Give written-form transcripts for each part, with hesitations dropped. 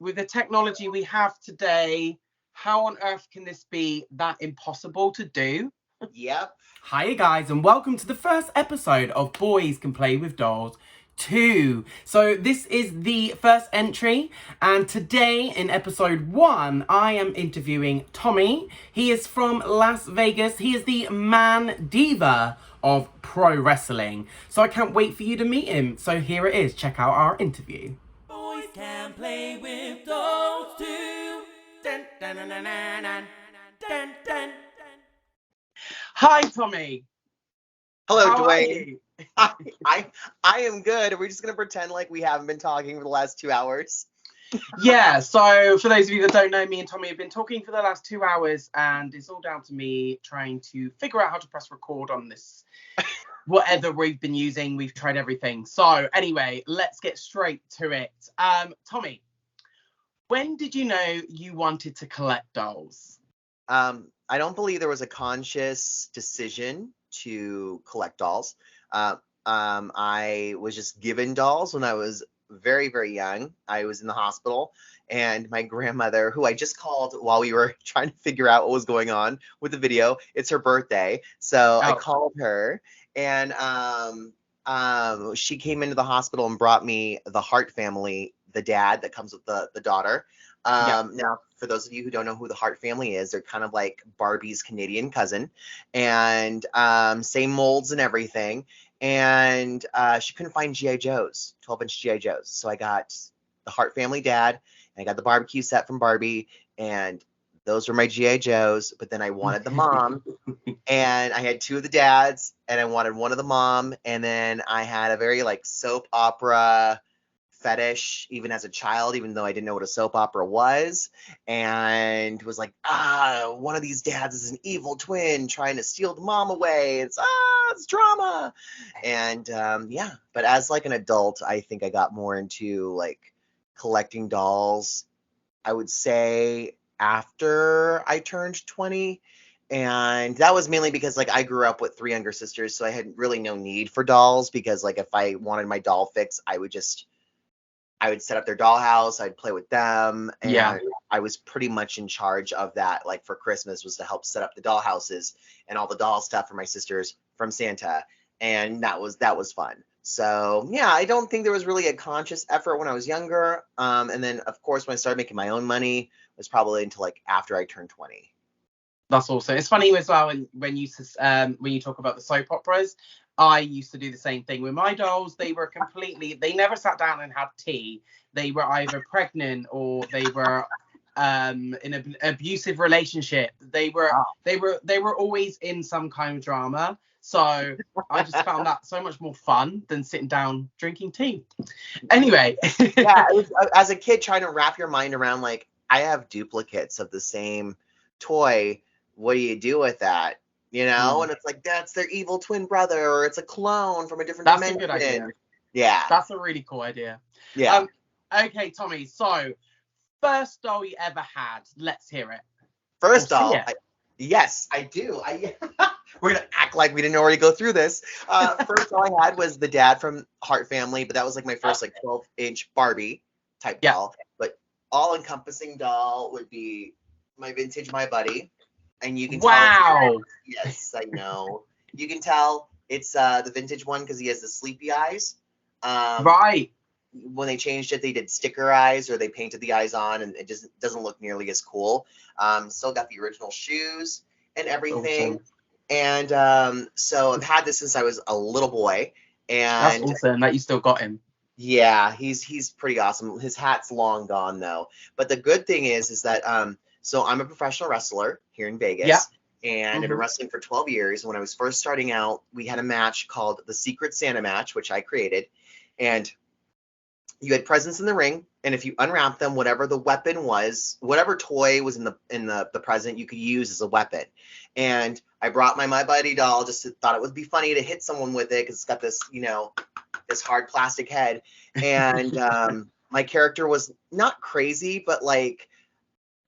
with the technology we have today, how on earth can this be that impossible to do? Yep. Hi guys, and welcome to the first episode of Boys Can Play with Dolls 2. So this is the first entry, and today in episode 1 I am interviewing Tommy. He is from Las Vegas. He is the man diva of pro wrestling. So I can't wait for you to meet him. So here it is. Check out our interview. Boys can play with dolls too. Dun, dun, dun, dun, dun, dun, dun, dun. Hi, Tommy. Hello, How are Dwayne. you? I am good. We're just gonna pretend like we haven't been talking for the last 2 hours. Yeah, so for those of you that don't know, me and Tommy have been talking for the last 2 hours, and it's all down to me trying to figure out how to press record on this. Whatever we've been using, we've tried everything. So anyway, let's get straight to it. Tommy, when did you know you wanted to collect dolls? I don't believe there was a conscious decision to collect dolls. I was just given dolls when I was very, very young. I was in the hospital, and my grandmother, who I just called while we were trying to figure out what was going on with the video, it's her birthday. So I called her, and she came into the hospital and brought me the Hart family, the dad that comes with the daughter. Now, for those of you who don't know who the Hart family is, they're kind of like Barbie's Canadian cousin, and same molds and everything. And she couldn't find G.I. Joes, 12-inch G.I. Joes. So I got the Hart family dad, and I got the barbecue set from Barbie, and those were my G.I. Joes. But then I wanted the mom, and I had two of the dads, and I wanted one of the mom, and then I had a very like soap opera fetish even as a child, even though I didn't know what a soap opera was, and was like, one of these dads is an evil twin trying to steal the mom away. It's drama. And but as like an adult, I think I got more into like collecting dolls, I would say, after I turned 20. And that was mainly because like I grew up with 3 younger sisters, so I had really no need for dolls, because like if I wanted my doll fix, I would set up their dollhouse, I'd play with them, and I was pretty much in charge of that. Like for Christmas was to help set up the dollhouses and all the doll stuff for my sisters from Santa, and that was fun. So yeah, I don't think there was really a conscious effort when I was younger. And then of course when I started making my own money was probably until like after I turned 20. That's awesome. It's funny as well when you talk about the soap operas. I used to do the same thing with my dolls. They never sat down and had tea. They were either pregnant or they were in an abusive relationship. They were always in some kind of drama. So I just found that so much more fun than sitting down drinking tea. Anyway. Yeah, as a kid trying to wrap your mind around like, I have duplicates of the same toy. What do you do with that? You know, and it's like, that's their evil twin brother, or it's a clone from a different dimension. That's a good idea. Yeah. That's a really cool idea. Yeah. Okay, Tommy, so first doll you ever had. Let's hear it. First doll? Yes, I do. We're going to act like we didn't already go through this. First doll I had was the dad from Hart family, but that was like my first like 12-inch Barbie type doll. But all-encompassing doll would be my vintage My Buddy. And you can tell. Yes, I know. You can tell it's the vintage one because he has the sleepy eyes. Right. When they changed it, they did sticker eyes, or they painted the eyes on, and it just doesn't look nearly as cool. Still got the original shoes and everything. Awesome. And so I've had this since I was a little boy. And that's awesome that you still got him. Yeah, he's pretty awesome. His hat's long gone though. But the good thing is that so I'm a professional wrestler here in Vegas, and I've been wrestling for 12 years. When I was first starting out, we had a match called the Secret Santa match, which I created, and you had presents in the ring, and if you unwrapped them, whatever the weapon was, whatever toy was in the present, you could use as a weapon. And I brought my Buddy doll, just thought it would be funny to hit someone with it because it's got this, this hard plastic head, and my character was not crazy, but like,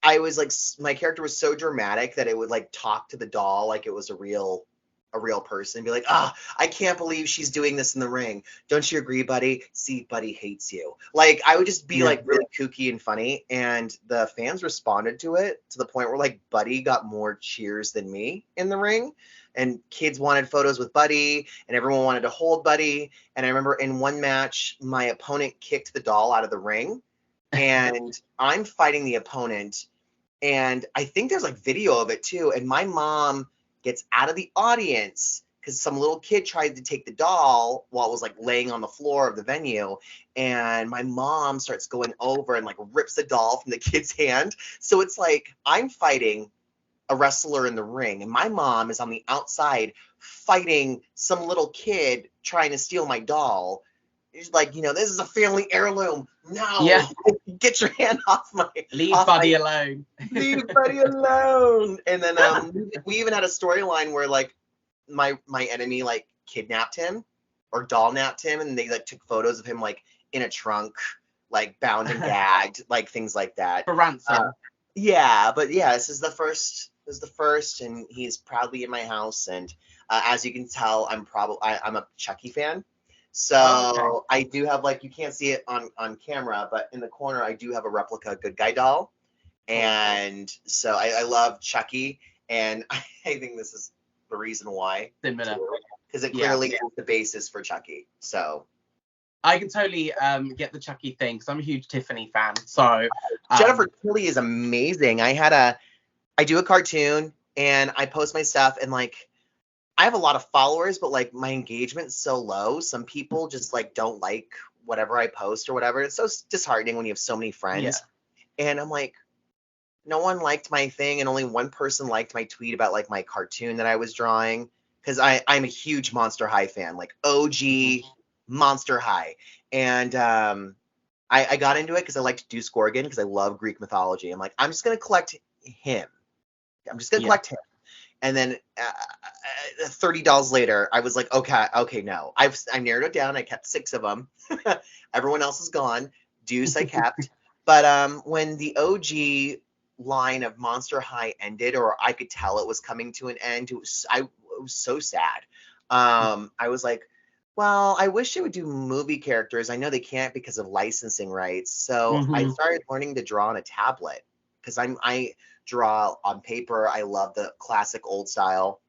I was like, my character was so dramatic that it would like talk to the doll like it was a real a real person, be like, ah, I can't believe she's doing this in the ring. Don't you agree, Buddy? See, Buddy hates you. Like, I would just be like really kooky and funny, and the fans responded to it to the point where like Buddy got more cheers than me in the ring, and kids wanted photos with Buddy, and everyone wanted to hold Buddy. And I remember in one match, my opponent kicked the doll out of the ring, and I'm fighting the opponent, and I think there's like video of it too, and my mom gets out of the audience because some little kid tried to take the doll while it was like laying on the floor of the venue, and my mom starts going over and like rips the doll from the kid's hand. So it's like I'm fighting a wrestler in the ring, and my mom is on the outside fighting some little kid trying to steal my doll. She's like, this is a family heirloom. No, get your hand off my. Leave Buddy alone. Leave Buddy alone. And then we even had a storyline where like my enemy like kidnapped him or doll napped him, and they like took photos of him like in a trunk, like bound and gagged, like things like that. For ransom. This is the first. This is the first, and he's proudly in my house. And as you can tell, I'm a Chucky fan. So I do have, like, you can't see it on camera, but in the corner I do have a replica Good Guy doll. And so I love Chucky, and I think this is the reason why. Because it clearly is the basis for Chucky. So I can totally get the Chucky thing, because I'm a huge Tiffany fan. So Jennifer Tilly is amazing. I do a cartoon, and I post my stuff, and like I have a lot of followers, but like my engagement's so low. Some people just like don't like whatever I post or whatever. It's so disheartening when you have so many friends. And I'm like, no one liked my thing, and only one person liked my tweet about like my cartoon that I was drawing, because I'm a huge Monster High fan, like OG Monster High. And I got into it because I liked Deuce Gorgon, because I love Greek mythology. I'm like, I'm just gonna collect him. And then $30 later, I was like, okay, no. I narrowed it down. I kept 6 of them. Everyone else is gone. Deuce I kept. But when the OG line of Monster High ended, or I could tell it was coming to an end, it was so sad. I was like, well, I wish they would do movie characters. I know they can't because of licensing rights. So I started learning to draw on a tablet, because I draw on paper. I love the classic old style.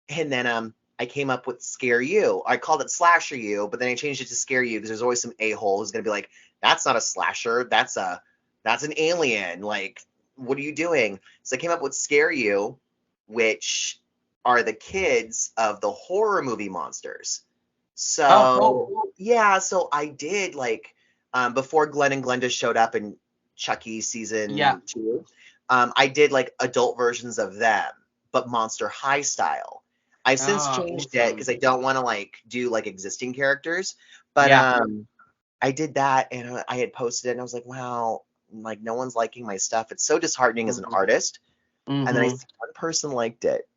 And then I came up with Scare You. I called it Slasher You, but then I changed it to Scare You, because there's always some a-hole who's gonna be like, that's not a slasher, that's an alien. Like, what are you doing? So I came up with Scare You, which are the kids of the horror movie monsters. So so I did like before Glenn and Glenda showed up in Chucky season 2. I did like adult versions of them, but Monster High style. I've since changed it because I don't want to like do like existing characters, but I did that, and I had posted it, and I was like, wow, like no one's liking my stuff. It's so disheartening as an artist. And then I see one person liked it,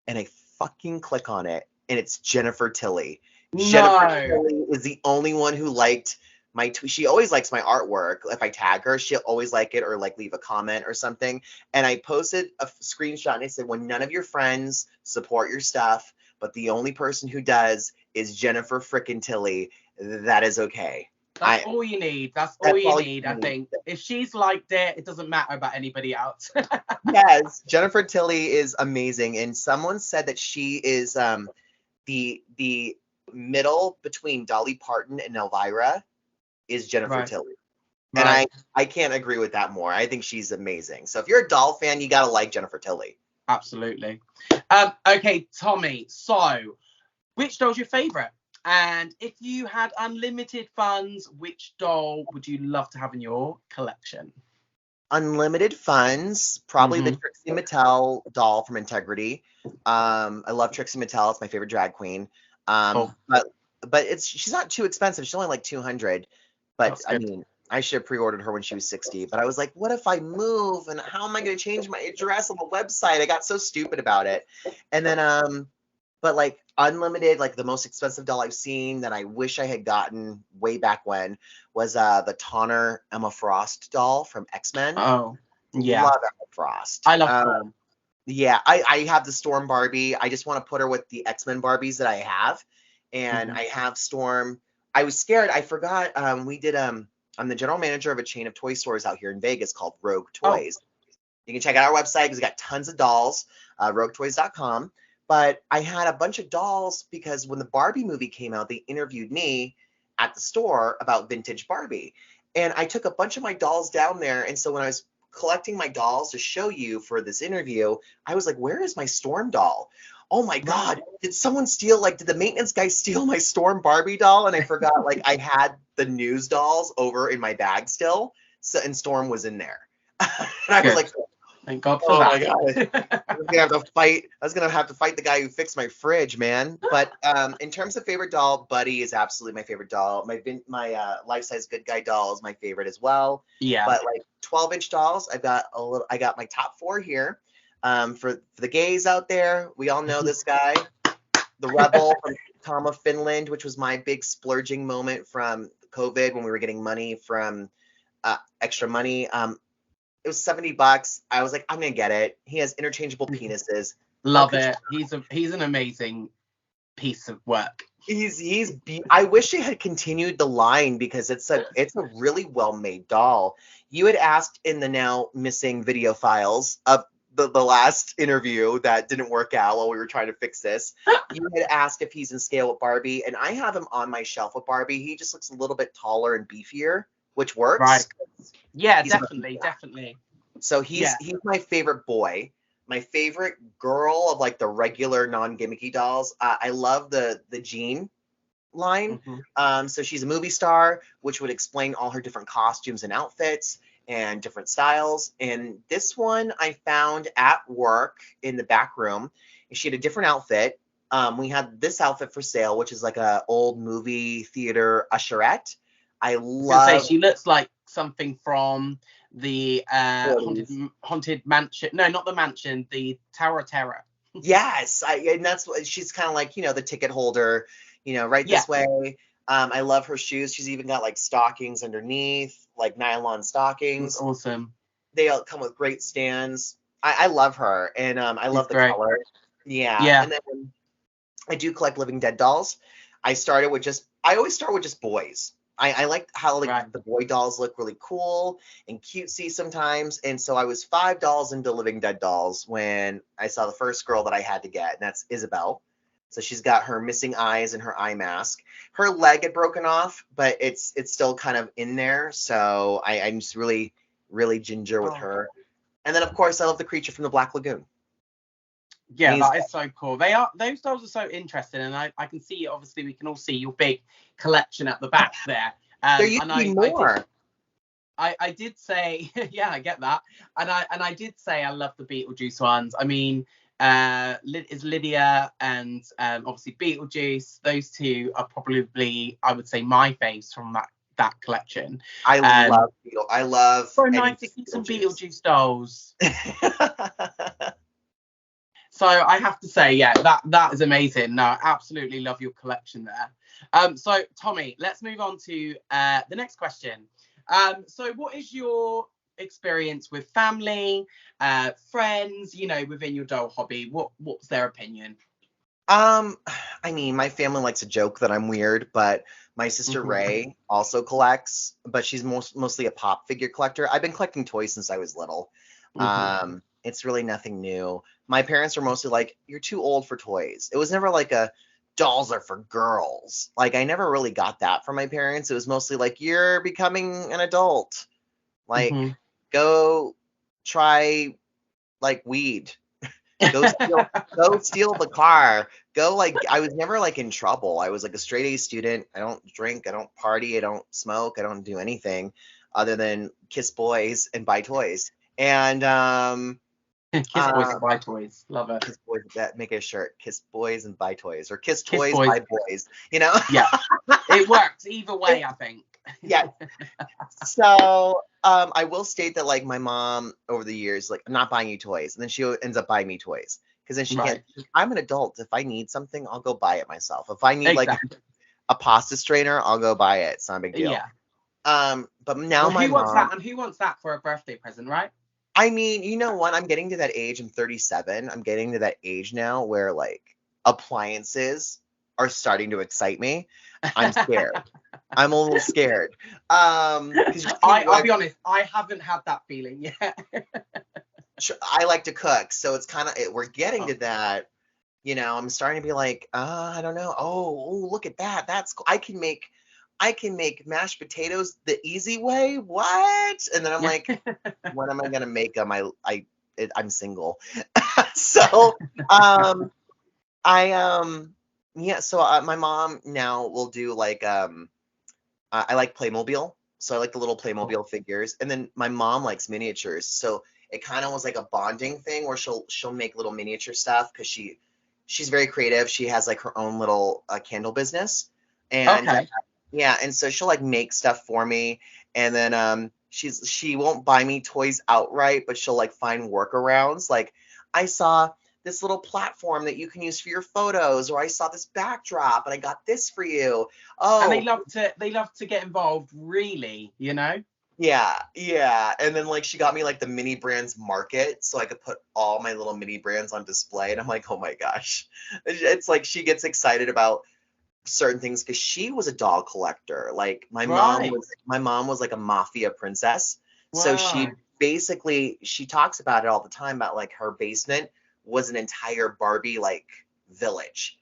and I fucking click on it, and it's Jennifer Tilly. Jennifer Tilly is the only one who liked my tweet. She always likes my artwork. If I tag her, she'll always like it, or like leave a comment or something. And I posted a screenshot, and I said, when none of your friends support your stuff, but the only person who does is Jennifer frickin' Tilly, that is okay. That's all you need. That's all you need, I think. If she's liked it, it doesn't matter about anybody else. Yes, Jennifer Tilly is amazing. And someone said that she is the middle between Dolly Parton and Elvira is Jennifer Tilly. And I can't agree with that more. I think she's amazing. So if you're a doll fan, you gotta like Jennifer Tilly. Absolutely. Okay, Tommy. So, which doll's your favorite? And if you had unlimited funds, which doll would you love to have in your collection? Unlimited funds, probably the Trixie Mattel doll from Integrity. I love Trixie Mattel. It's my favorite drag queen. But she's not too expensive. She's only like $200. But I mean, I should have pre-ordered her when she was 60. But I was like, what if I move? And how am I going to change my address on the website? I got so stupid about it. And then, but like unlimited, like the most expensive doll I've seen that I wish I had gotten way back when was the Tonner Emma Frost doll from X-Men. Oh, yeah. Love Emma Frost. I love her. Yeah, I have the Storm Barbie. I just want to put her with the X-Men Barbies that I have. And Mhm. I have Storm. I was scared. I forgot. I'm the general manager of a chain of toy stores out here in Vegas called Rogue Oh, Toys. You can check out our website because we got tons of dolls, roguetoys.com. But I had a bunch of dolls because when the Barbie movie came out, they interviewed me at the store about vintage Barbie. And I took a bunch of my dolls down there. And so when I was collecting my dolls to show you for this interview, I was like, where is my Storm doll? Oh my right. God, did someone steal, like, did the maintenance guy steal my Storm Barbie doll? And I forgot, like, I had the news dolls over in my bag still. So, and Storm was in there. And I was Good. like, Thank God for oh my God. that. I was gonna have to fight the guy who fixed my fridge, man. But in terms of favorite doll, Buddy is absolutely my favorite doll. My life size Good Guy doll is my favorite as well. Yeah. But like 12-inch dolls, I got my top four here. For the gays out there, we all know this guy, the Rebel from Tama, Finland, which was my big splurging moment from COVID when we were getting money from extra money. It was $70. I was like, I'm gonna get it. He has interchangeable penises. Love it. He's an amazing piece of work. I wish they had continued the line because it's a really well made doll. You had asked in the now missing video files of the last interview that didn't work out while we were trying to fix this. You had asked if he's in scale with Barbie, and I have him on my shelf with Barbie. He just looks a little bit taller and beefier, which Right. works. Yeah, He's definitely. So Yeah. he's my favorite boy. My favorite girl of like the regular non-gimmicky dolls. I love the Jean line. Hmm. So she's a movie star, which would explain all her different costumes and outfits and different styles. And this one I found at work in the back room. She had a different outfit. We had this outfit for sale, which is like a old movie theater usherette. I I was gonna say love she looks like something from the haunted mansion. No, not the mansion. The Tower of Terror. Yes, and that's what she's kind of like, the ticket holder, right Yeah, this way. I love her shoes. She's even got like stockings underneath, like nylon that's stockings. awesome. They all come with great stands. I love her, and I She's love the great. color. Yeah, Yeah. and then I do collect Living Dead dolls. I always start with just boys. I like how like Right. the boy dolls look really cool and cutesy sometimes. And so I was $5 into Living Dead dolls when I saw the first girl that I had to get, and that's Isabel. So she's got her missing eyes and her eye mask. Her leg had broken off, but it's still kind of in there. So I'm just really, really ginger with Oh. her. And then of course I love the creature from the Black Lagoon. Yeah, He's that is so cool. Those dolls are so interesting, and I can see, obviously we can all see your big collection at the back there. there used And to be more. I did say, yeah, I get that, and I did say I love the Beetlejuice ones. I mean, is Lydia and obviously Beetlejuice. Those two are probably, I would say, my faves from that collection. I love Beetle. I love So any nice to see some Beetlejuice. Beetlejuice dolls. So I have to say, yeah, that is amazing. No, I absolutely love your collection there. So Tommy, let's move on to the next question. So what is your experience with family, friends, within your doll hobby? What's their opinion? I mean, my family likes to joke that I'm weird, but my sister Hmm. Ray also collects, but she's mostly a pop figure collector. I've been collecting toys since I was little. Hmm. It's really nothing new. My parents were mostly like, "You're too old for toys." It was never like a dolls are for girls. Like I never really got that from my parents. It was mostly like, "You're becoming an adult. Like Hmm. go try like weed." Go steal the car. Go like I was never like in trouble. I was like a straight A student. I don't drink, I don't party, I don't smoke, I don't do anything other than kiss boys and buy toys. And Kiss boys and buy toys. Love it. kiss boys that make a shirt. Kiss boys and buy toys. Or kiss Kiss toys, boys. buy boys. You know? Yeah, it works either way, I think. Yeah. So I will state that like my mom over the years, like I'm not buying you toys, and then she ends up buying me toys because then she Right. can't. I'm an adult. If I need something, I'll go buy it myself. If I need like Exactly. a pasta strainer, I'll go buy it. It's not a big deal. Yeah. But now Well, my who wants mom, that? And who wants that for a birthday present, right? I mean, you know what? I'm getting to that age. I'm 37. I'm getting to that age now where like appliances are starting to excite me. I'm scared. I'm a little scared. Because I'll be honest, I haven't had that feeling yet. I like to cook, so it's kind of we're getting to Oh. that. You know, I'm starting to be like, I don't know. Oh, look at that. That's cool. I can make mashed potatoes the easy way. What? And then I'm like, when am I gonna make them? I'm single, so I yeah. So my mom now will do like I like Playmobil, so I like the little Playmobil figures, and then my mom likes miniatures, so it kind of was like a bonding thing where she'll make little miniature stuff because she's very creative. She has like her own little candle business, and Okay. yeah, and so she'll like make stuff for me, and then she won't buy me toys outright, but she'll like find workarounds. Like I saw this little platform that you can use for your photos, or I saw this backdrop and I got this for you. And Oh, they love to get involved, really, you know? yeah, yeah. And then like she got me like the mini brands market so I could put all my little mini brands on display. And I'm like, oh my gosh. It's like she gets excited about certain things because she was a doll collector. Like Right. my mom was like a mafia princess. So Wow. she talks about it all the time about like her basement was an entire Barbie like village.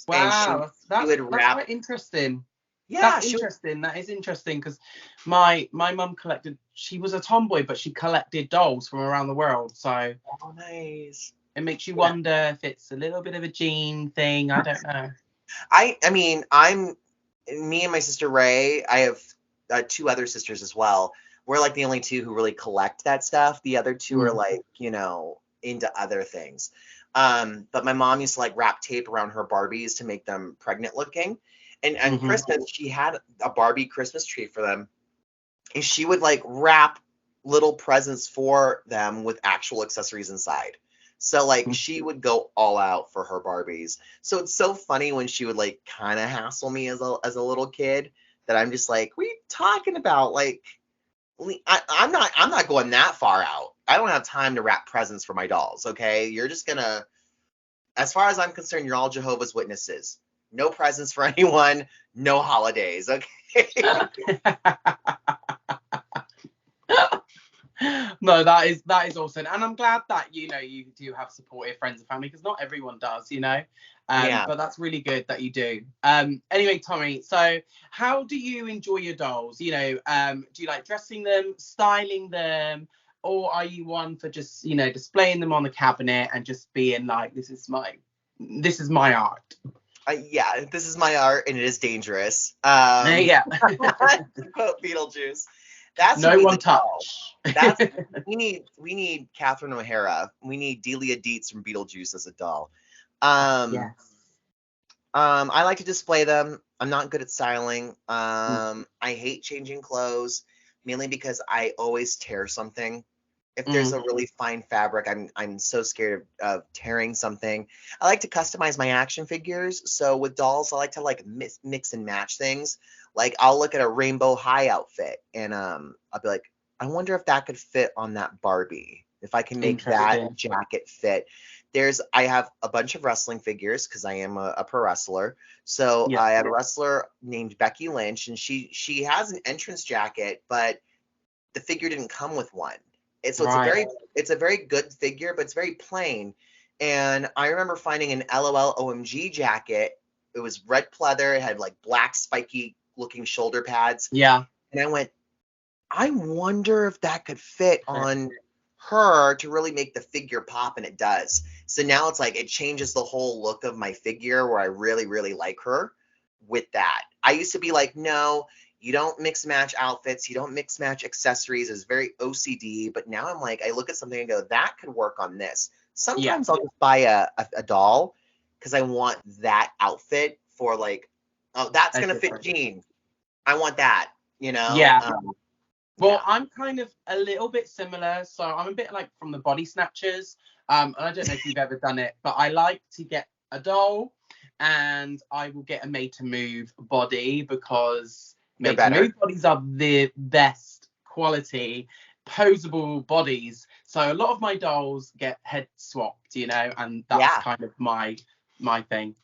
And Wow. she would That's wrap, quite interesting. yeah, That's she would, interesting. That is interesting because my mum collected. She was a tomboy, but she collected dolls from around the world. So oh nice. it makes you Yeah. wonder if it's a little bit of a gene thing. I don't know. I mean, me and my sister Ray, I have two other sisters as well. We're like the only two who really collect that stuff. The other two are Mm. like, into other things. But my mom used to like wrap tape around her Barbies to make them pregnant looking. And Hmm. Christmas, she had a Barbie Christmas tree for them. And she would like wrap little presents for them with actual accessories inside. So like she would go all out for her Barbies. So it's so funny when she would like kind of hassle me as a little kid that I'm just like, what are you talking about? Like I'm not going that far out. I don't have time to wrap presents for my dolls, okay? You're just gonna, as far as I'm concerned, you're all Jehovah's Witnesses. No presents for anyone, no holidays, okay? No, that is awesome, and I'm glad that you do have supportive friends and family because not everyone does, you know. Yeah. But that's really good that you do. Anyway, Tommy, so how do you enjoy your dolls? Do you like dressing them, styling them, or are you one for just displaying them on the cabinet and just being like, this is my art? Yeah, this is my art and it is dangerous. Yeah. To quote Beetlejuice, that's who No needs one a doll. touch. That's we need Catherine O'Hara. We need Delia Deetz from Beetlejuice as a doll. Um, Yes. I like to display them. I'm not good at styling. Mm. I hate changing clothes, mainly because I always tear something. If there's Mm. a really fine fabric, I'm so scared of tearing something. I like to customize my action figures. So with dolls, I like to like mix and match things. Like I'll look at a rainbow high outfit and I'll be like, I wonder if that could fit on that Barbie. If I can make that Interesting. jacket fit. I have a bunch of wrestling figures because I am a pro wrestler. So Yeah. I have a wrestler named Becky Lynch, and she has an entrance jacket, but the figure didn't come with one. So Right. it's a very good figure, but it's very plain. And I remember finding an LOL OMG jacket. It was red pleather. It had like black spiky looking shoulder pads. Yeah. And I went, I wonder if that could fit on her to really make the figure pop, and it does. So now it's like it changes the whole look of my figure where I really, really like her with that. I used to be like, no, you don't mix match outfits, you don't mix match accessories. It's very OCD. But now I'm like, I look at something and go, that could work on this. Yeah. Sometimes I'll just buy a doll because I want that outfit for like, oh, that's A gonna fit different. Jean. I want that, Yeah. Well, yeah. I'm kind of a little bit similar. So I'm a bit like from the body snatchers. And I don't know if you've ever done it, but I like to get a doll and I will get a made to move body because They're made to better. move bodies are the best quality. posable bodies. So a lot of my dolls get head swapped, you know, and that's kind of my thing.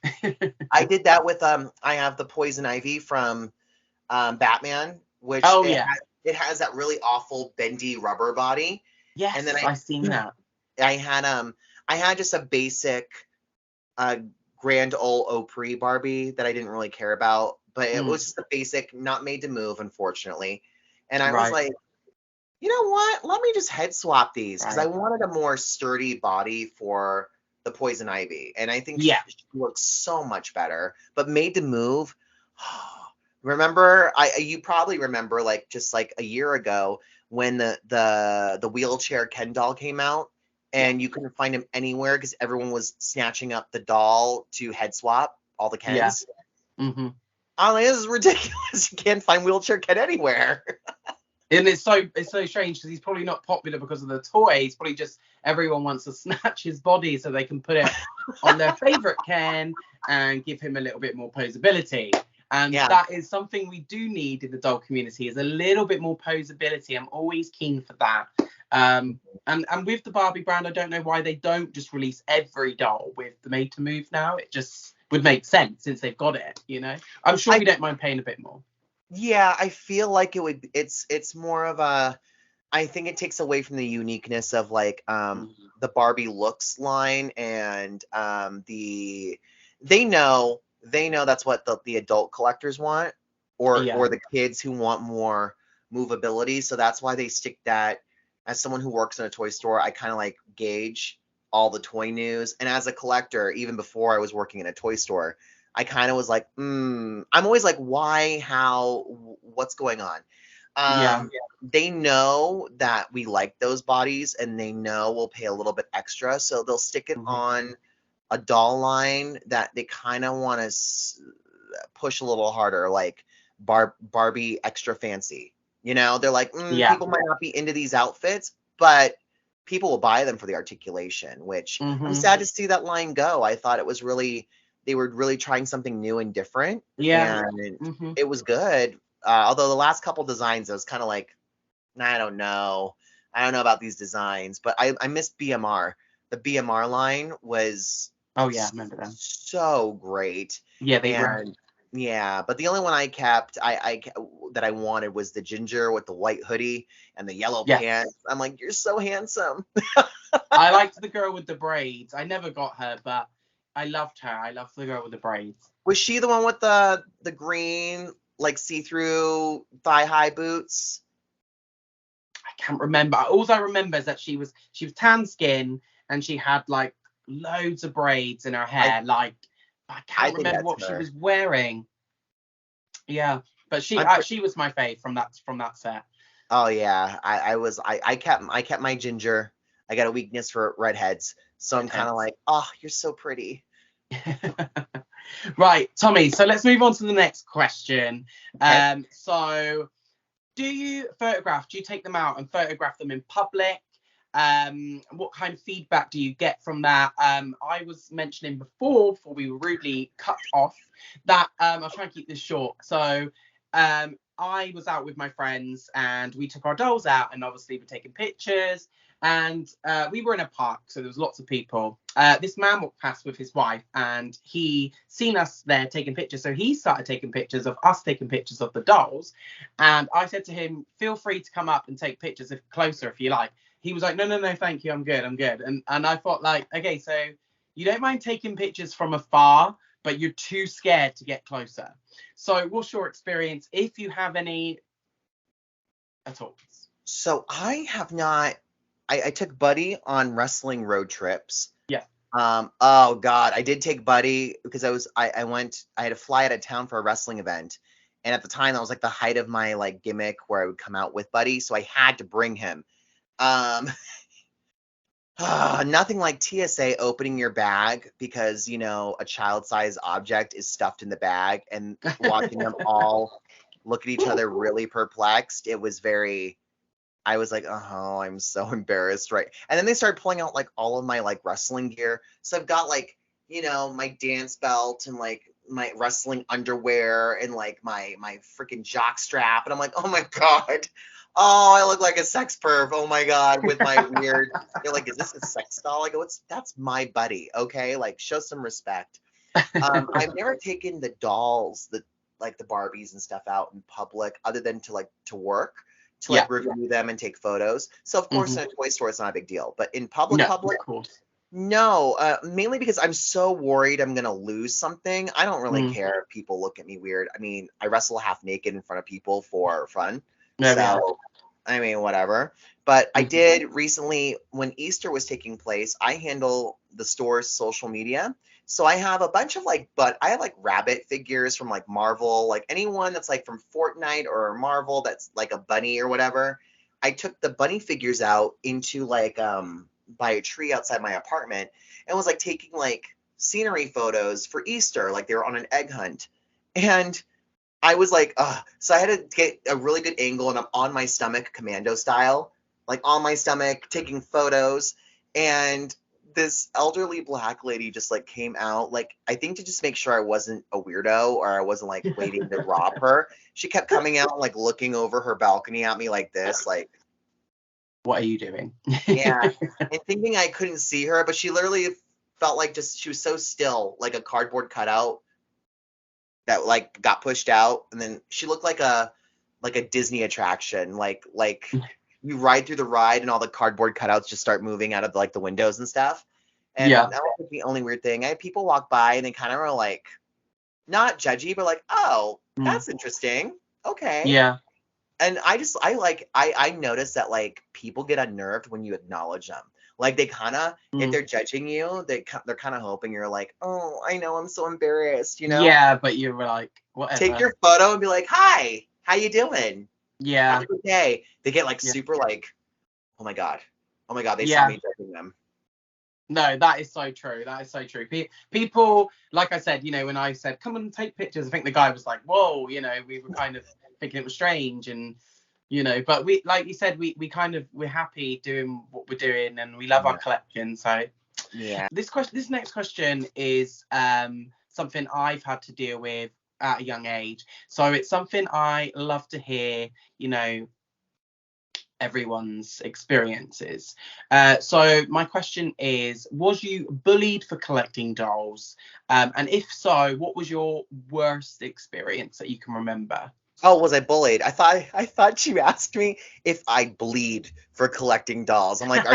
I did that with I have the Poison Ivy from Batman, which it has that really awful bendy rubber body. Yes, and then I've seen that. I had just a basic Grand Ole Opry Barbie that I didn't really care about, but it was just a basic, not made to move, unfortunately. And I was like, you know what? Let me just head swap these because I wanted a more sturdy body for the Poison Ivy, and I think she looks so much better. But made to move. Remember, you probably remember like just like a year ago when the wheelchair Ken doll came out, and you couldn't find him anywhere because everyone was snatching up the doll to head swap all the Kens. Yeah. Mm-hmm. I'm like, this is ridiculous. You can't find wheelchair Ken anywhere. And it's so strange because he's probably not popular because of the toy. He's probably just everyone wants to snatch his body so they can put it on their favorite Ken and give him a little bit more posability. And that is something we do need in the doll community, is a little bit more posability. I'm always keen for that. And with the Barbie brand, I don't know why they don't just release every doll with the made to move now. It just would make sense since they've got it, you know. I'm sure we don't mind paying a bit more. Yeah, I feel like it's more of a, I think it takes away from the uniqueness of like the Barbie looks line, and they know that's what the adult collectors want, or the kids who want more movability. So that's why they stick that. As someone who works in a toy store, I kind of like gauge all the toy news, and as a collector, even before I was working in a toy store, I kind of was like, I'm always like, why, how, what's going on? They know that we like those bodies, and they know we'll pay a little bit extra, so they'll stick it on a doll line that they kind of want to push a little harder, like Barbie extra fancy. You know, they're like, people might not be into these outfits, but people will buy them for the articulation, which I'm sad to see that line go. I thought it was they were really trying something new and different. Yeah. And it was good. Although the last couple designs, I was kind of like, I don't know about these designs, but I missed BMR. The BMR line was I remember that. So great. Yeah, they were. Yeah, but the only one I kept, that I wanted was the ginger with the white hoodie and the yellow pants. I'm like, you're so handsome. I liked the girl with the braids. I never got her, but I loved her. I loved the girl with the braids. Was she the one with the green, like see-through thigh-high boots? I can't remember. All I remember is that she was tan skin, and she had like loads of braids in her hair. I can't remember what she was wearing. Yeah, but she was my fave from that set. Oh yeah, I kept my ginger. I got a weakness for redheads, so I'm kind of like, oh, you're so pretty. Right, Tommy. So let's move on to the next question. Okay. So, do you take them out and photograph them in public? What kind of feedback do you get from that? I was mentioning before we were rudely cut off, that I'll try and keep this short. So I was out with my friends, and we took our dolls out, and obviously we're taking pictures, and we were in a park, so there was lots of people. This man walked past with his wife, and he seen us there taking pictures, so he started taking pictures of us taking pictures of the dolls, and I said to him, feel free to come up and take pictures closer if you like. He was like, no, thank you, I'm good. And I thought, like, okay, so you don't mind taking pictures from afar, but you're too scared to get closer. So what's your experience, if you have any at all? So I have not. I took Buddy on wrestling road trips. Yeah. Oh God, I did take Buddy because I had to fly out of town for a wrestling event. And at the time that was like the height of my like gimmick where I would come out with Buddy. So I had to bring him. Nothing like TSA opening your bag because, you know, a child-sized object is stuffed in the bag, and watching them all look at each other really perplexed. I was like, oh, I'm so embarrassed, right? And then they started pulling out like all of my like wrestling gear. So I've got like, you know, my dance belt and like my wrestling underwear and like my freaking jock strap. And I'm like, oh my God, oh, I look like a sex perv. Oh my God, with my weird. They're like, is this a sex doll? I go, that's my buddy. Okay, like show some respect. I've never taken the dolls, like the Barbies and stuff out in public, other than to work, to Yeah. like review them and take photos. So of course in a toy store it's not a big deal, but in public, No, of course. no, mainly because I'm so worried I'm gonna lose something. I don't really care if people look at me weird. I mean, I wrestle half naked in front of people for fun, so I mean, whatever. But I did recently, when Easter was taking place, I handle the store's social media. So I have a bunch of I have like rabbit figures from like Marvel, like anyone that's like from Fortnite or Marvel that's like a bunny or whatever. I took the bunny figures out into like by a tree outside my apartment and was like taking like scenery photos for Easter, like they were on an egg hunt. And I was like, so I had to get a really good angle and I'm on my stomach, commando style, like on my stomach, taking photos. And this elderly Black lady just like came out, like, I think to just make sure I wasn't a weirdo or I wasn't like waiting to rob her. She kept coming out, like looking over her balcony at me like this, like, what are you doing? yeah. And thinking I couldn't see her, but she literally felt like she was so still, like a cardboard cutout that like got pushed out, and then she looked like a Disney attraction, like you ride through the ride and all the cardboard cutouts just start moving out of like the windows and stuff. And that was the only weird thing. I had people walk by and they kind of were like not judgy, but like, oh, that's interesting. Okay. Yeah. And I noticed that like people get unnerved when you acknowledge them. Like they kind of, if they're judging you, they're kind of hoping you're like, oh, I know, I'm so embarrassed, you know? Yeah, but you were like, whatever. Take your photo and be like, hi, how you doing? Yeah. Have a good day. They get like super like, oh my God, they saw me judging them. No, that is so true. That is so true. People, like I said, you know, when I said, come and take pictures, I think the guy was like, whoa, you know, we were kind of thinking it was strange. And, you know, but we, like you said, we're happy doing what we're doing and we love our collection. So yeah. This next question is something I've had to deal with at a young age. So it's something I love to hear, you know, everyone's experiences. So my question is, was you bullied for collecting dolls? And if so, what was your worst experience that you can remember? Oh, was I bullied? I thought you asked me if I bleed for collecting dolls. I'm like,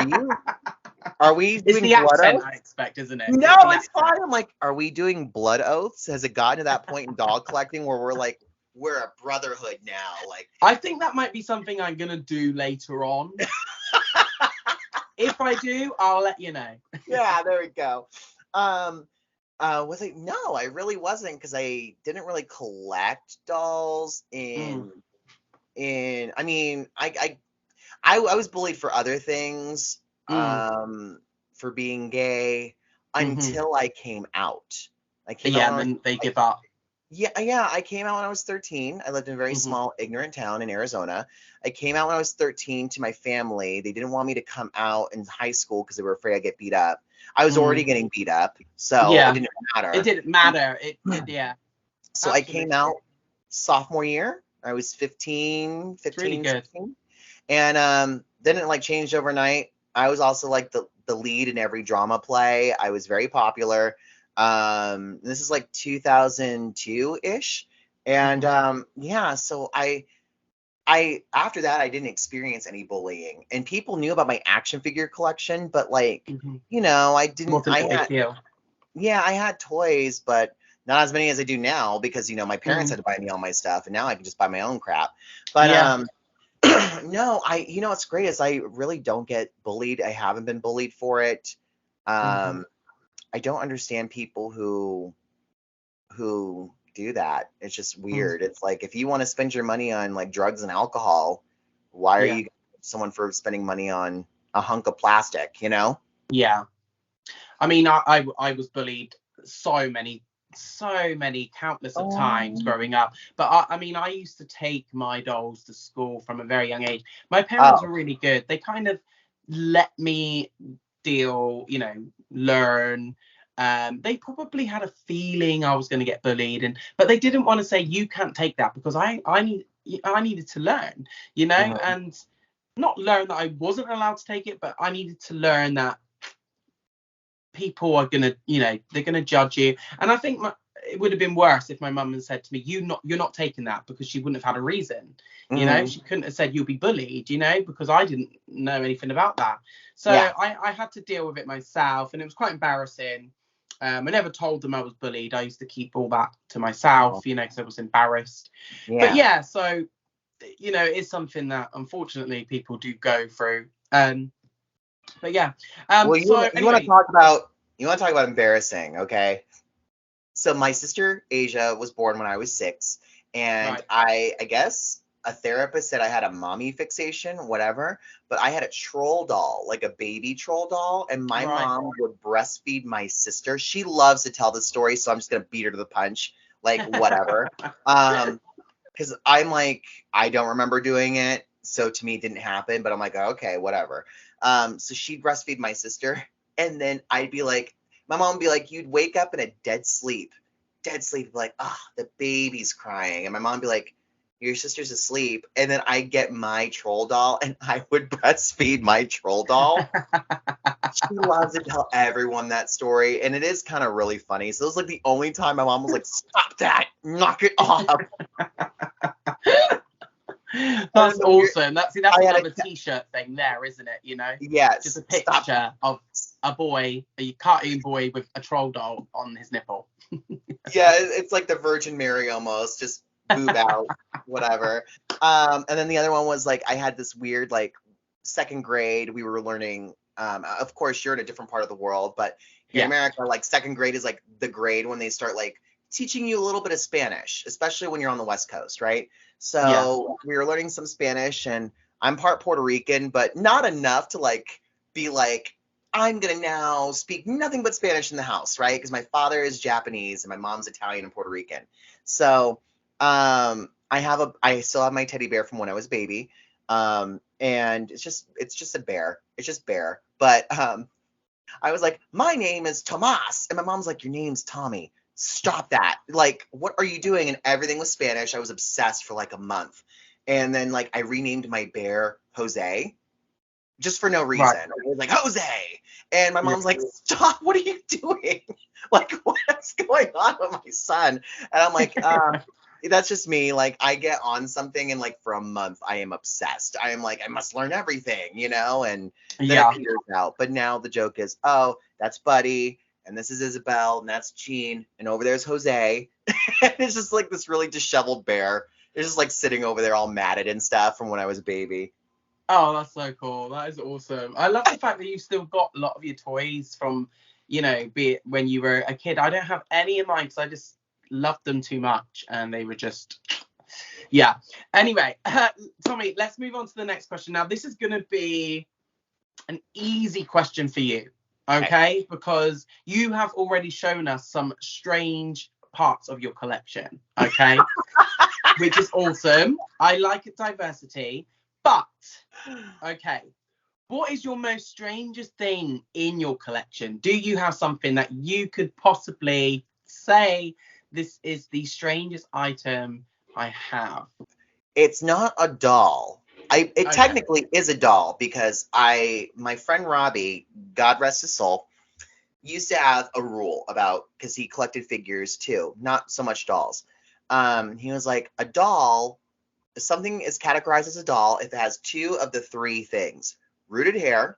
are we doing it's the blood accent oaths? I expect, isn't it? No, it's fine. I'm like, are we doing blood oaths? Has it gotten to that point in doll collecting where we're like, we're a brotherhood now? Like, I think that might be something I'm gonna do later on. If I do, I'll let you know. Yeah, there we go. Was I? No, I really wasn't, because I didn't really collect dolls I mean, I was bullied for other things, for being gay until I came out. And then they give up. Yeah, I came out when I was 13. I lived in a very small, ignorant town in Arizona. I came out when I was 13 to my family. They didn't want me to come out in high school because they were afraid I'd get beat up. I was already getting beat up, so it didn't matter. It didn't matter. Yeah. So I came out sophomore year. I was 15, Really good. 16. And then it like changed overnight. I was also like the lead in every drama play. I was very popular. This is like 2002-ish. And so I after that I didn't experience any bullying. And people knew about my action figure collection, but like, you know, I had toys, but not as many as I do now, because, you know, my parents had to buy me all my stuff, and now I can just buy my own crap. But no, you know what's great is I really don't get bullied. I haven't been bullied for it. I don't understand people who do that. It's just weird. It's like, if you want to spend your money on like drugs and alcohol, why are you someone for spending money on a hunk of plastic, you know? Yeah. I mean, I was bullied so many countless of times growing up. But I mean, I used to take my dolls to school from a very young age. My parents were really good. They kind of let me deal, you know, learn. They probably had a feeling I was going to get bullied, but they didn't want to say, you can't take that, because I need, I needed to learn, you know, Mhm. and not learn that I wasn't allowed to take it, but I needed to learn that people are gonna, you know, they're gonna judge you. And I think it would have been worse if my mum had said to me, you're not taking that, because she wouldn't have had a reason. You know, Mhm. she couldn't have said you'll be bullied, you know, because I didn't know anything about that. So Yeah. I had to deal with it myself, and it was quite embarrassing. I never told them I was bullied. I used to keep all that to myself, you know, because I was embarrassed. But Yeah. yeah, so you know, it's something that unfortunately people do go through. But yeah. Well, So you want to anyway, talk about embarrassing, okay? So my sister Asia was born when I was 6, and right. I guess a therapist said I had a mommy fixation, whatever, but I had a troll doll, like a baby troll doll, and my Right. mom would breastfeed my sister. She loves to tell this story, so I'm just gonna beat her to the punch, like whatever. Because I'm like, I don't remember doing it, so to me it didn't happen, but I'm like, okay, whatever. So she'd breastfeed my sister, and then I'd be like, my mom would be like, you'd wake up in a dead sleep, like, ah, oh, the baby's crying, and my mom would be like, your sister's asleep, and then I get my troll doll, and I would breastfeed my troll doll. She loves to tell everyone that story, and it is kind of really funny. So it was like the only time my mom was like, stop that, knock it off. That's awesome. That's I had another t-shirt thing there, isn't it? You know, just yes, a stop. picture of a boy, a cartoon boy with a troll doll on his nipple. Yeah, it's like the Virgin Mary almost, just boob out, whatever. And then the other one was like I had this weird like second grade. We were learning. Of course, you're in a different part of the world, but here in Yeah. America, like second grade is like the grade when they start like teaching you a little bit of Spanish, especially when you're on the West Coast, right? Yeah. So we were learning some Spanish, and I'm part Puerto Rican, but not enough to like be like, I'm gonna now speak nothing but Spanish in the house, right? Because my father is Japanese and my mom's Italian and Puerto Rican. So I still have my teddy bear from when I was a baby. And it's just a bear. It's just bear. But I was like, my name is Tomas. And my mom's like, your name's Tommy. Stop that. Like, what are you doing? And everything was Spanish. I was obsessed for like a month. And then like I renamed my bear Jose just for no reason. Right. I was like, Jose. And my Yeah. mom's like, stop, what are you doing? Like, what's going on with my son? And I'm like, that's just me. Like, I get on something and like for a month, I am obsessed. I am like, I must learn everything, you know? And then Yeah. it peters out. But now the joke is, oh, that's Buddy. And this is Isabel. And that's Jean. And over there's Jose. And it's just like this really disheveled bear. It's just like sitting over there all matted and stuff from when I was a baby. Oh, that's so cool. That is awesome. I love the fact that you've still got a lot of your toys from, you know, be it when you were a kid. I don't have any of mine because I just loved them too much, and they were just, yeah. Anyway, Tommy, let's move on to the next question. Now, this is going to be an easy question for you, okay? Because you have already shown us some strange parts of your collection, okay? Which is awesome. I like it, diversity. But, okay, what is your most strangest thing in your collection? Do you have something that you could possibly say, this is the strangest item I have? It's not a doll. It Okay. technically is a doll because my friend Robbie, God rest his soul, used to have a rule about, because he collected figures too, not so much dolls. He was like, a doll, something is categorized as a doll if it has 2 of the 3 things: rooted hair,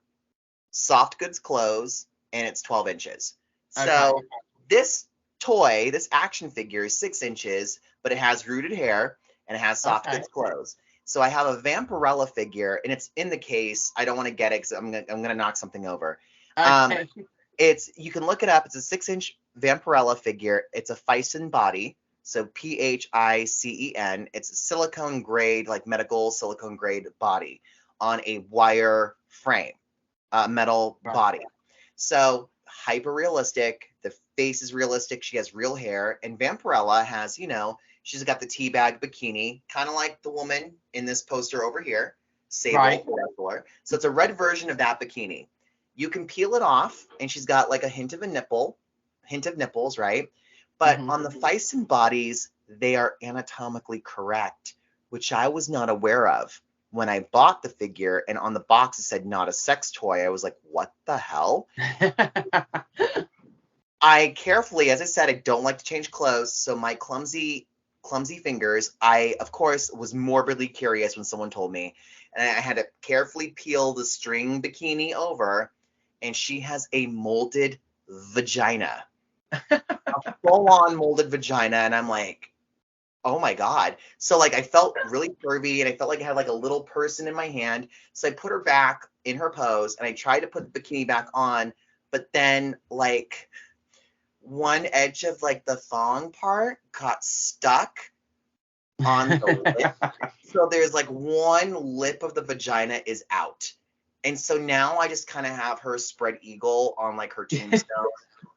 soft goods clothes, and it's 12 inches. So Okay. this toy, this action figure is 6 inches, but it has rooted hair and it has soft Okay. goods clothes. So I have a Vampirella figure, and it's in the case. I don't want to get it because I'm gonna knock something over. Okay. You can look it up. It's a 6-inch Vampirella figure. It's a Phicen body. So Phicen. It's a silicone grade, like medical silicone grade body on a wire frame, metal Right. body. So hyper realistic. The face is realistic. She has real hair, and Vampirella has, she's got the teabag bikini, kind of like the woman in this poster over here, Sable. Right. So it's a red version of that bikini. You can peel it off, and she's got like a hint of nipples, right? But on the Phicen bodies, they are anatomically correct. which I was not aware of. When I bought the figure and on the box it said not a sex toy, I was like, what the hell? I carefully, as I said, I don't like to change clothes, so my clumsy fingers, I of course was morbidly curious when someone told me, and I had to carefully peel the string bikini over, and she has a molded vagina, a full-on molded vagina, and I'm like, oh my God. So like I felt really curvy and I felt like I had like a little person in my hand. So I put her back in her pose and I tried to put the bikini back on, but then like one edge of like the thong part got stuck on the lip. So there's like one lip of the vagina is out. And so now I just kind of have her spread eagle on like her tombstone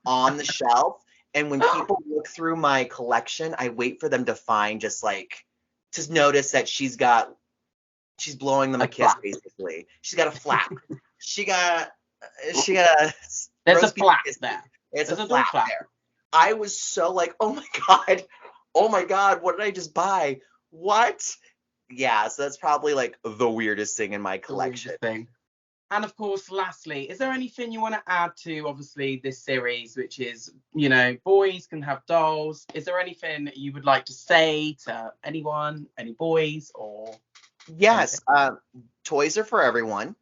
on the shelf. And when people look through my collection, I wait for them to find just notice that she's blowing them a kiss, flap. basically. She's got a flap. she got a There's a roast beef flap kiss. there. There's a There's flap flap there. I was so like, oh my God, what did I just buy? What? Yeah, so that's probably like the weirdest thing in my collection. Thing. And of course, lastly, is there anything you want to add to obviously this series, which is, you know, boys can have dolls? Is there anything you would like to say to anyone, any boys or? Yes, toys are for everyone.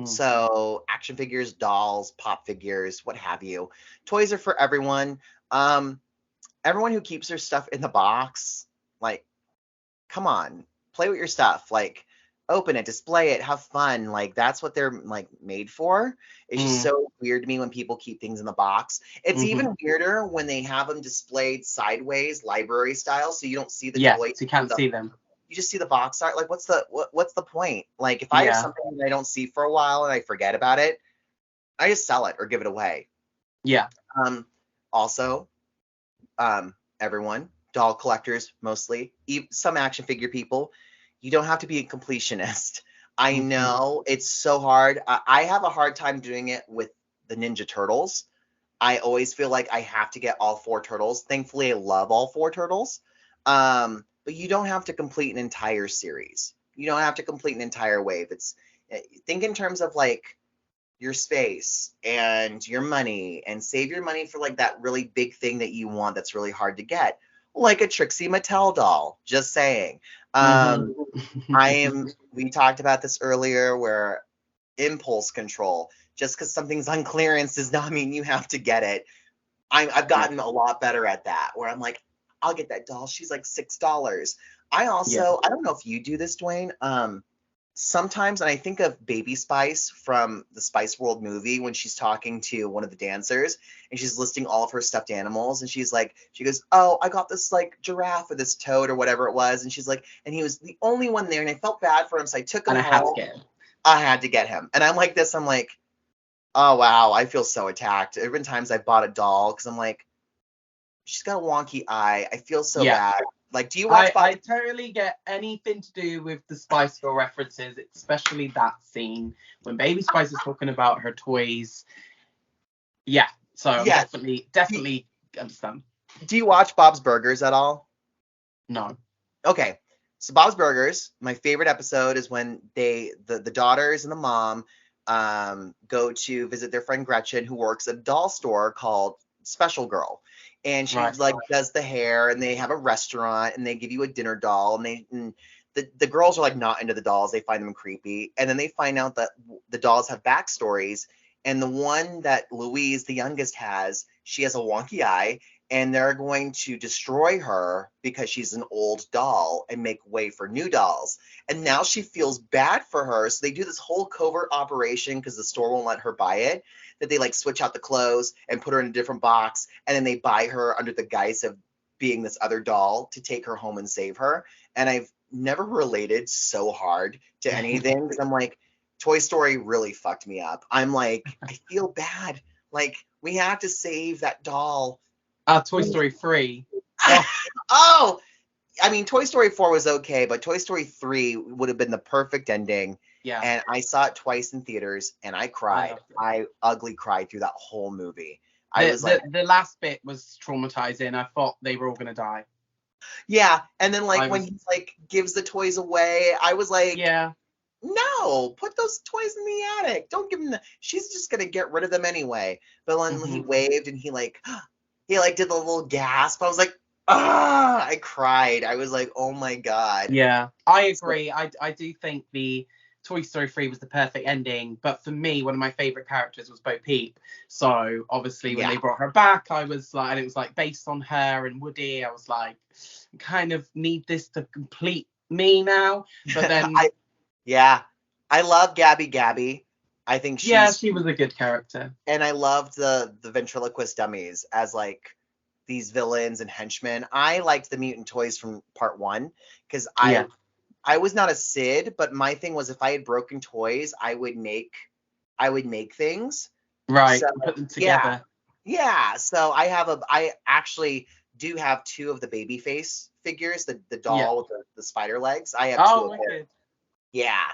So action figures, dolls, pop figures, what have you. Toys are for everyone. Everyone who keeps their stuff in the box, like, come on, play with your stuff. Like, open it, display it, have fun. Like, that's what they're like made for. It's just so weird to me when people keep things in the box. It's even weirder when they have them displayed sideways, library style, so you don't see the toys. So you can't see them. You just see the box art. Like, what's the point? Like, if I have something that I don't see for a while and I forget about it, I just sell it or give it away. Yeah. Also, everyone, doll collectors mostly, some action figure people, you don't have to be a completionist. I know it's so hard. I have a hard time doing it with the Ninja Turtles. I always feel like I have to get all 4 turtles. Thankfully, I love all 4 turtles. But you don't have to complete an entire series. You don't have to complete an entire wave. Think in terms of like your space and your money, and save your money for like that really big thing that you want that's really hard to get, like a Trixie Mattel doll. Just saying. We talked about this earlier, where impulse control, just because something's on clearance does not mean you have to get it. I've gotten a lot better at that, where I'm like, I'll get that doll. She's like $6. I don't know if you do this, Dwayne. Sometimes, and I think of Baby Spice from the Spice World movie when she's talking to one of the dancers and she's listing all of her stuffed animals, and she goes, oh, I got this like giraffe or this toad or whatever it was, and she's like, and he was the only one there, and I felt bad for him, so I took him home. I had to get him. And I'm like this, I'm like, oh wow, I feel so attacked. There have been times I bought a doll because I'm like, she's got a wonky eye. I feel so bad. Like, do you watch? I totally get anything to do with the Spice Girl references, especially that scene when Baby Spice is talking about her toys. Yeah, so definitely understand. Do you watch Bob's Burgers at all? No. Okay, so Bob's Burgers, my favorite episode is when the daughters and the mom go to visit their friend Gretchen, who works at a doll store called Special Girl. And she does the hair, and they have a restaurant, and they give you a dinner doll, and the girls are like not into the dolls. They find them creepy. And then they find out that the dolls have backstories. And the one that Louise, the youngest, has, she has a wonky eye, and they're going to destroy her because she's an old doll and make way for new dolls. And now she feels bad for her. So they do this whole covert operation because the store won't let her buy it, that they like switch out the clothes and put her in a different box. And then they buy her under the guise of being this other doll to take her home and save her. And I've never related so hard to anything because I'm like, Toy Story really fucked me up. I'm like, I feel bad. Like, we have to save that doll. Toy Story 3. Oh, I mean, Toy Story 4 was okay, but Toy Story 3 would have been the perfect ending. Yeah. And I saw it twice in theaters, and I cried. I ugly cried through that whole movie. The last bit was traumatizing. I thought they were all going to die. Yeah, and then like I when was, he like gives the toys away, I was like, yeah. no, put those toys in the attic. Don't give them she's just gonna get rid of them anyway. But when he Hmm. waved and he like he like did the little gasp, I was like, ah, I cried. I was like, oh my God. Yeah, I So, agree. I do think the Toy Story 3 was the perfect ending, but for me, one of my favorite characters was Bo Peep. So obviously, when yeah. they brought her back, I was like, and it was like based on her and Woody. I was like, kind of need this to complete me now. But then, I yeah. I love Gabby. I think yeah, she's she was a good character. and I loved the ventriloquist dummies as like these villains and henchmen. I liked the mutant toys from part one because Yeah, I was not a Sid, but my thing was if I had broken toys, I would make things. So right. Put them yeah, together. yeah. So I actually do have two of the baby face figures, the Yeah. doll with the spider legs. I have two Oh, of them. wicked. Yeah.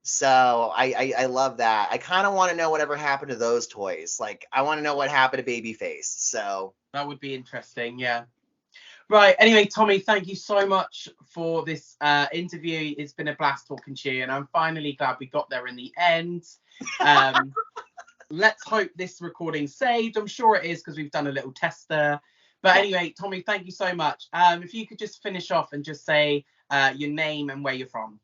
So I love that. I kind of want to know whatever happened to those toys. Like I want to know what happened to Babyface. So That would be interesting. Yeah. Right. Anyway, Tommy, thank you so much for this interview. It's been a blast talking to you, and I'm finally glad we got there in the end. Um, let's hope this recording's saved. I'm sure it is because we've done a little test there. But yeah. anyway, Tommy, thank you so much. If you could just finish off and just say your name and where you're from.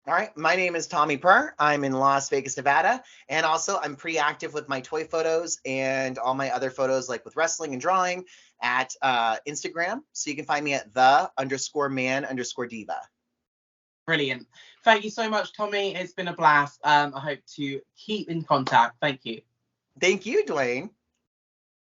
All right. My name is Tommy Purr. I'm in Las Vegas, Nevada, and also I'm pretty active with my toy photos and all my other photos, like with wrestling and drawing, at Instagram. So you can find me at the_man_diva. Brilliant. Thank you so much, Tommy. It's been a blast. I hope to keep in contact. Thank you. Thank you, Dwayne.